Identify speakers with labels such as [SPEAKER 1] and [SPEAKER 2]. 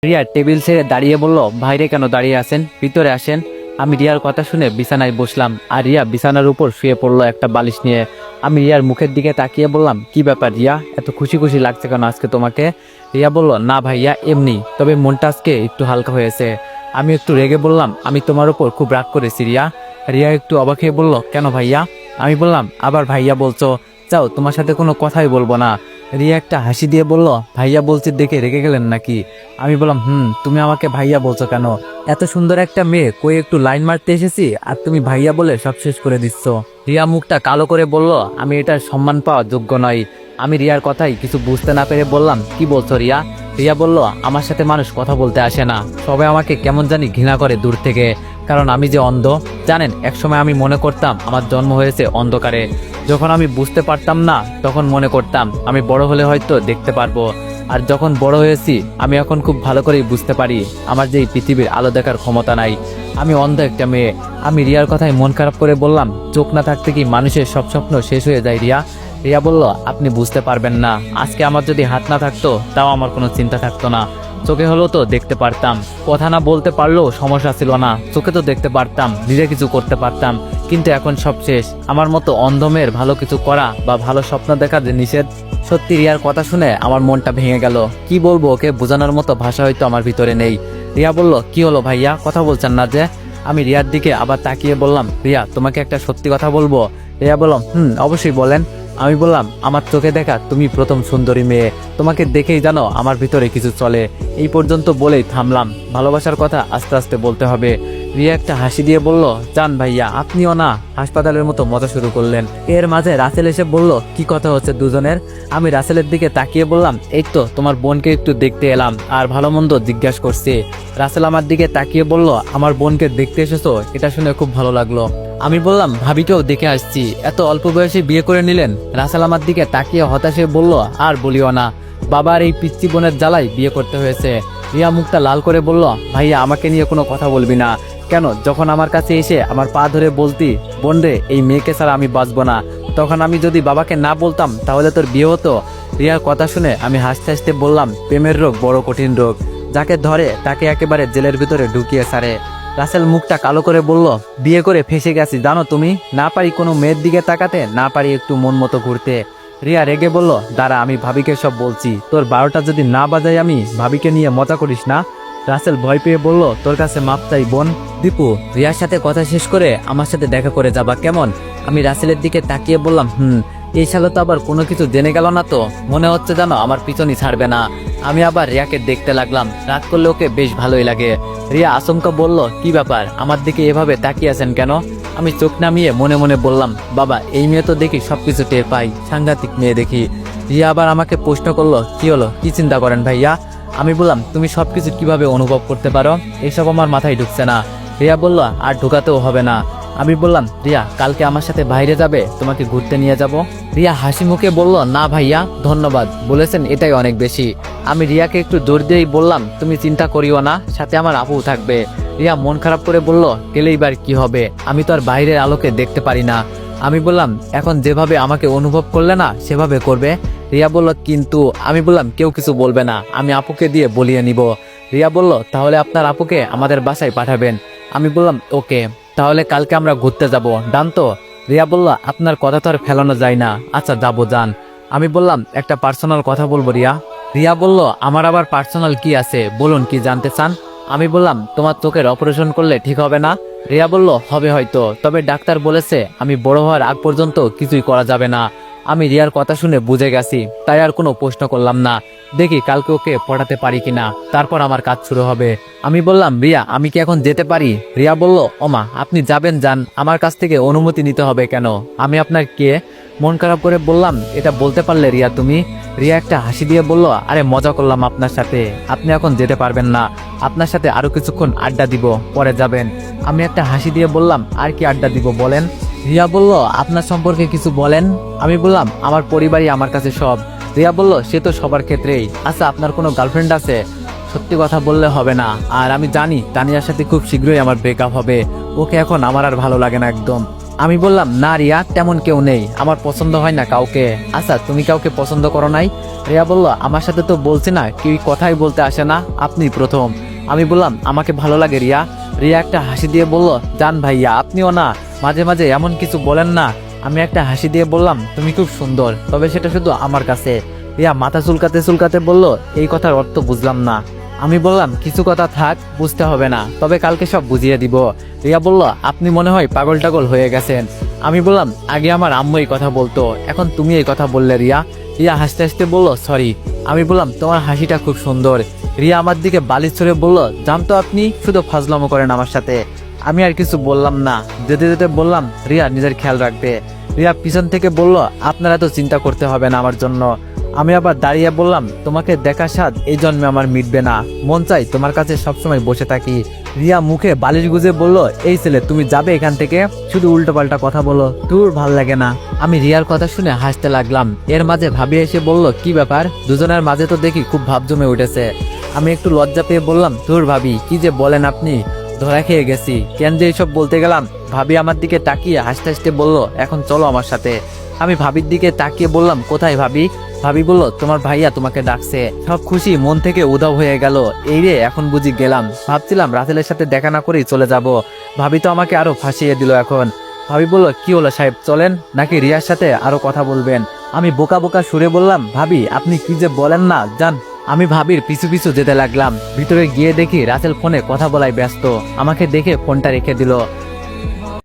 [SPEAKER 1] Riya table ছেড়ে দাঁড়িয়ে বলল, বাইরে কেন দাঁড়িয়ে আছেন, ভিতরে আসেন। আমি রিয়ার কথা শুনে বিছানায় বসলাম, আর রিয়া বিছানার উপর শুয়ে পড়লো একটা বালিশ নিয়ে। আমি রিয়ার মুখের দিকে তাকিয়ে বললাম, কি ব্যাপার রিয়া, এত খুশি খুশি লাগছে কেন আজকে তোমাকে? রিয়া বলল, না ভাইয়া এমনি, তবে মনটা আজকে একটু হালকা হয়েছে। আমি একটু রেগে বললাম, আমি তোমার উপর খুব রাগ করেছি রিয়া। রিয়া একটু অবাক হয়ে বলল, কেন ভাইয়া? আমি বললাম, আবার ভাইয়া বলছো, যাও তোমার সাথে কোনো কথাই বলবো না। রিয়া একটা হাসি দিয়ে বলল, ভাইয়া বলছি দেখে রেগে গেলেন নাকি? আমি বললাম, তুমি আমাকে ভাইয়া বলছো কেন? এত সুন্দর একটা মেয়ে কই একটু লাইন মারতে এসেছি, আর তুমি ভাইয়া বলে সব শেষ করে দিচ্ছ। রিয়া মুখটা কালো করে বলল, আমি এটার সম্মান পাওয়ার যোগ্য নই। আমি রিয়ার কথাই কিছু বুঝতে না পেরে বললাম, কি বলছো রিয়া? রিয়া বলল, আমার সাথে মানুষ কথা বলতে আসে না, সবাই আমাকে কেমন জানি ঘৃণা করে দূর থেকে, কারণ আমি যে অন্ধ। জানেন, একসময় আমি মনে করতাম আমার জন্ম হয়েছে অন্ধকারে। যখন আমি বুঝতে পারতাম না, তখন মনে করতাম আমি বড় হলে হয়তো দেখতে পারবো। আর যখন বড় হয়েছি, আমি এখন খুব ভালো করেই বুঝতে পারি আমার যে এই পৃথিবীর আলো দেখার ক্ষমতা নাই। আমি অন্ধ একটা মেয়ে। আমি রিয়ার কথায় মন খারাপ করে বললাম, চোখ না থাকতে কি মানুষের সব স্বপ্ন শেষ হয়ে যায় রিয়া? রিয়া বলল, আপনি বুঝতে পারবেন না, আজকে আমার যদি হাত না থাকতো তাও আমার কোনো চিন্তা থাকতো না। চোখে হলেও তো দেখতে পারতাম, কথা না বলতে পারলেও সমস্যা ছিল না, চোখে তো দেখতে পারতাম, নিজে কিছু করতে পারতাম। কিন্তু এখন সব শেষ। আমার মতো অন্ধ মেয়ের ভালো কিছু করা বা ভালো স্বপ্ন দেখা যে নিষেধ। সত্যি রিয়ার কথা শুনে আমার মনটা ভেঙে গেল। কি বলবো, ওকে বোঝানোর মতো ভাষা হয়তো আমার ভিতরে নেই। রিয়া বলল, কি হলো ভাইয়া, কথা বলছেন না যে? আমি রিয়ার দিকে আবার তাকিয়ে বললাম, রিয়া তোমাকে একটা সত্যি কথা বলবো? রিয়া বলল, অবশ্যই বলেন। আমি বললাম, আমার চোখে দেখা তুমি প্রথম সুন্দরী মেয়ে, তোমাকে দেখেই জানো আমার ভিতরে কিছু চলে। এই পর্যন্ত বলেই থামলাম, ভালোবাসার কথা আস্তে আস্তে বলতে হবে। রিয়া একটা হাসি দিয়ে বলল, জান ভাইয়া, আপনিও না হাসপাতালের মতো মজা শুরু করলেন। এর মাঝে রাসেল এসে বলল, কি কথা হচ্ছে দুজনের? আমি রাসেলের দিকে তাকিয়ে বললাম, এই তো তোমার বোনকে একটু দেখতে এলাম আর ভালো মন্দ জিজ্ঞাসা করছি। রাসেল আমার দিকে তাকিয়ে বলল, আমার বোনকে দেখতে এসেছো, এটা শুনে খুব ভালো লাগলো। আমি বললাম, ভাবিকেও দেখে আসছি, এত অল্প বয়সে বিয়ে করে নিলেন? রাসেল আমার দিকে তাকিয়ে হতাশে বলল, আর বলিও না, বাবার এই পিচ্চি বোনের জ্বালাই বিয়ে করতে হয়েছে। রিয়া মুখটা লাল করে বলল, ভাইয়া আমাকে নিয়ে কোনো কথা বলবি না কেন? যখন আমার কাছে এসে আমার পা ধরে বলতি, বোন রে এই মেয়েকে ছাড়া আমি বাঁচবো না, তখন আমি যদি বাবাকে না বলতাম তাহলে তোর বিয়ে হতো। রিয়ার কথা শুনে আমি হাসতে হাসতে বললাম, প্রেমের রোগ বড় কঠিন রোগ, যাকে ধরে তাকে একেবারে জেলের ভিতরে ঢুকিয়ে ছাড়ে। রাসেল মুখটা কালো করে বলল, বিয়ে করে ফেসে গেছি জানো তুমি, না পারি কোনো মেয়ের দিকে তাকাতে, না পারি একটু মন মতো ঘুরতে। রিয়া রেগে বলল, দাঁড়া আমি ভাবিকে সব বলছি, তোর 12টা যদি না বাজাই আমি ভাবিকে নিয়ে মজা করিস না। রাসেল ভয় পেয়ে বলল, তোর কাছে মাপ চাই বোন। দীপু, রিয়ার সাথে কথা শেষ করে আমার সাথে দেখা করে যাবা কেমন? আমি রাসেলের দিকে তাকিয়ে বললাম, এই সালে তো আবার কোনো কিছু জেনে গেল না তো, মনে হচ্ছে জানো আমার পিছনই ছাড়বে না। আমি আবার রিয়াকে দেখতে লাগলাম, রাত করলে ওকে বেশ ভালোই লাগে। রিয়া আচমকা বলল, কি ব্যাপার, আমার দিকে এভাবে তাকিয়ে আছেন কেন? আমি চোখ নামিয়ে মনে মনে বললাম, বাবা এই মেয়ে তো দেখি সবকিছু টের পাই, সাংঘাতিক মেয়ে দেখি। রিয়া আবার আমাকে প্রশ্ন করলো, কি হলো, কি চিন্তা করেন ভাইয়া? আমি বললাম, তুমি সবকিছু কিভাবে অনুভব করতে পারো, এইসব আমার মাথায় ঢুকছে না। রিয়া বলল, আর ঢুকাতেও হবে না। আমি বললাম, রিয়া কালকে আমার সাথে বাইরে যাবে, তোমাকে ঘুরতে নিয়ে যাব। রিয়া হাসি মুখে বলল, না ভাইয়া ধন্যবাদ, বলেছেন এটাই অনেক বেশি। আমি রিয়াকে একটু জোর দিয়েই বললাম, তুমি চিন্তা করিও না, সাথে আমার আপু থাকবে। রিয়া মন খারাপ করে বলল, গেলে এবার কি হবে, আমি তো আর বাইরের আলোকে দেখতে পারি না। আমি বললাম, এখন যেভাবে আমাকে অনুভব করলে না সেভাবে করবে। রিয়া বলল, কিন্তু আমি বললাম, কেউ কিছু বলবে না, আমি আপুকে দিয়ে বলিয়ে নিব। রিয়া বলল, তাহলে আপনার আপুকে আমাদের বাসায় পাঠাবেন। আমি বললাম, ওকে, তাহলে কালকে আমরা ঘুরতে যাব, ডান তো? রিয়া বলল, আপনার কথা তো আর ফেলানো যায় না, আচ্ছা যাবো যান। আমি বললাম, একটা পার্সোনাল কথা বলবো রিয়া। রিয়া বলল, আমার আবার পার্সোনাল কি আছে, বলুন কি জানতে চান? আমি বললাম, তোমার চোখের অপারেশন করলে ঠিক হবে না? রিয়া বলল, হবে হয়তো, তবে ডাক্তার বলেছে আমি বড় হওয়ার আগ পর্যন্ত কিছুই করা যাবে না। আমি রিয়ার কথা শুনে বুঝে গেছি, তাই আর কোনো প্রশ্ন করলাম না। দেখি কালকে ওকে পড়াতে পারি কিনা, তারপর আমার কাজ শুরু হবে। আমি বললাম, রিয়া আমি কি এখন যেতে পারি? রিয়া বলল, ওমা আপনি যাবেন যান, আমার কাছ থেকে অনুমতি নিতে হবে কেন? আমি আপনার কে? মন খারাপ করে বললাম, এটা বলতে পারলে রিয়া তুমি? রিয়া একটা হাসি দিয়ে বলল, আরে মজা করলাম আপনার সাথে, আপনি এখন যেতে পারবেন না, আপনার সাথে আরো কিছুক্ষণ আড্ডা দিব, পরে যাবেন। আমি একটা হাসি দিয়ে বললাম, আর কি আড্ডা দিব বলেন? রিয়া বলল, আপনার সম্পর্কে কিছু বলেন। আমি বললাম, আমার পরিবারই আমার কাছে সব। রিয়া বলল, সে তো সবার ক্ষেত্রেই। আচ্ছা আপনার কোনো গার্লফ্রেন্ড আছে? সত্যি কথা বললে হবে না, আর আমি জানি তানিয়ার সাথে খুব শীঘ্রই আমার ব্রেকআপ হবে, ওকে এখন আমার আর ভালো লাগে না একদম। আমি বললাম, না রিয়া, তেমন কেউ নেই, আমার পছন্দ হয় না কাউকে। আচ্ছা, তুমি কাউকে পছন্দ করো নাই? রিয়া বলল, আমার সাথে তো বলছি না, কেউ কথাই বলতে আসে না, আপনি প্রথম। আমি বললাম, আমাকে ভালো লাগে রিয়া। রিয়া একটা হাসি দিয়ে বলল, জান ভাইয়া, আপনিও না মাঝে মাঝে এমন কিছু বলেন না। আমি একটা হাসি দিয়ে বললাম, তুমি খুব সুন্দর, তবে সেটা শুধু আমার কাছে। রিয়া মাথা চুলকাতে চুলকাতে বলল, এই কথার অর্থ বুঝলাম না। আমি বললাম, কিছু কথা থাক, বুঝতে হবে না, তবে কালকে সব বুঝিয়ে দিব। রিয়া বলল, আপনি মনে হয় পাগল টাগল হয়ে গেছেন। আমি বললাম, আগে আমার আম্মু এই কথা বলতো, এখন তুমি এই কথা বললে রিয়া। রিয়া হাসতে হাসতে বলল, সরি। আমি বললাম, তোমার হাসিটা খুব সুন্দর। রিয়া আমার দিকে বালিশ ছড়ে বলল, জানতো আপনি শুধু ফাজলামো করেন আমার সাথে। আমি আর কিছু বললাম না, যেতে যেতে বললাম, রিয়া নিজের খেয়াল রাখবে। রিয়া পিছন থেকে বলল, আপনারা তো চিন্তা করতে হবে না আমার জন্য। আমি আবার দাঁড়িয়ে বললাম, তোমাকে দেখা স্বাদ এই জন্মে আমার মিটবে না, মন চাই তোমার কাছে সবসময় বসে থাকি। রিয়া মুখে বালিশ গুজে বলল, এই ছেলে, তুমি যাবে এখান থেকে? শুধু উল্টো পাল্টা কথা বলো, তোর ভাল লাগে না। আমি রিয়ার কথা শুনে হাসতে লাগলাম। এর মাঝে ভাবি এসে বলল, কি ব্যাপার, দুজনের মাঝে তো দেখি খুব ভাব জমে উঠেছে। আমি একটু লজ্জা পেয়ে বললাম, তোর ভাবি, কি যে বলেন আপনি, ধরা খেয়ে গেছি, কেন যে এইসব বলতে গেলাম। ভাবি আমার দিকে তাকিয়ে হাসতে হাসতে বলল, এখন চলো আমার সাথে। আমি ভাবির দিকে তাকিয়ে বললাম, কোথায় ভাবি? ভাবি বলল, তোমার ভাইয়া তোমাকে ডাকছে। সব খুশি মন থেকে উধাও হয়ে গেল। এই রে, এখন বুঝি গেলাম, ভাবছিলাম রাসেলের সাথে দেখা না করেই চলে যাব। ভাবি তো আমাকে আরো ফাঁসিয়ে দিল এখন। ভাবি বলল, কি হলো সাহেব, চলেন নাকি রিয়ার সাথে আরো কথা বলবেন? আমি বোকা বোকা সুরে বললাম, ভাবি, আপনি কি যে বলেন না, যান। আমি ভাবির পিছু পিছু যেতে লাগলাম। ভিতরে গিয়ে দেখি রাসেল ফোনে কথা বলায় ব্যস্ত। আমাকে দেখে ফোনটা রেখে দিল।